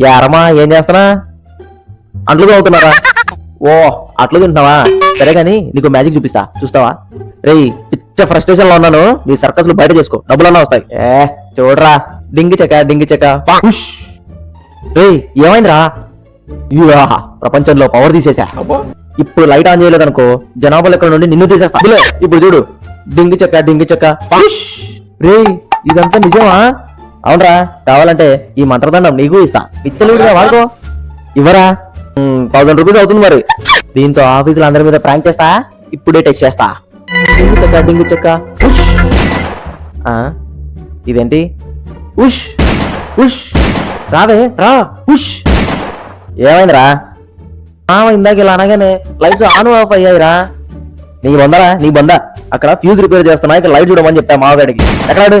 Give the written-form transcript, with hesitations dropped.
యారమ్మా ఏం చేస్తానా? అంట్లు తోగుతున్నారా? ఓ అట్లు తింటున్నావా? సరే గాని నీకు మ్యాజిక్ చూపిస్తా, చూస్తావా? రేయ్ పిచ్చ ఫ్రస్ట్రేషన్ లో ఉన్నాను, నీ సర్కస్ లో బయట చేసుకో, డబ్బులన్నా వస్తాయి. చూడరా, డింగి చెక్క ఉష్. రేయ్ ఏమైందిరా? యా, ప్రపంచంలో పవర్ తీసేసా. ఇప్పుడు లైట్ ఆన్ చేయలేదనుకో జనాభా లెక్కల నుండి నిన్ను తీసేస్తా. ఇప్పుడు చూడు, డింగి చెక్క ఉష్. రేయ్ ఇదంతా నిజమా? అవునరా, కావాలంటే ఈ మంత్రదండం నీకు ఇస్తా, పిచ్చలుడిగా వాడుకో. ఇవ్వరా? 1000 రూపీస్ అవుతుంది మరి. దీంతో ఆఫీసులో అందరి మీద ప్రాంక్ చేస్తా, ఇప్పుడే టెస్ట్ చేస్తా. డింగి చెక్క ఉష్. ఇదేంటి? ఉష్ ఉష్. రావే రా. ఉష్. ఏమైందిరా? ఇందాక ఇలా అనగానే లైట్స్ ఆన్ ఆఫ్ అయ్యాయిరా. నీ బొందా అక్కడ ఫ్యూజ్ రిపేర్ చేస్తున్నా, ఇక్కడ లైట్ చూడమని చెప్తా మావగాడికి. ఎక్కడాడు?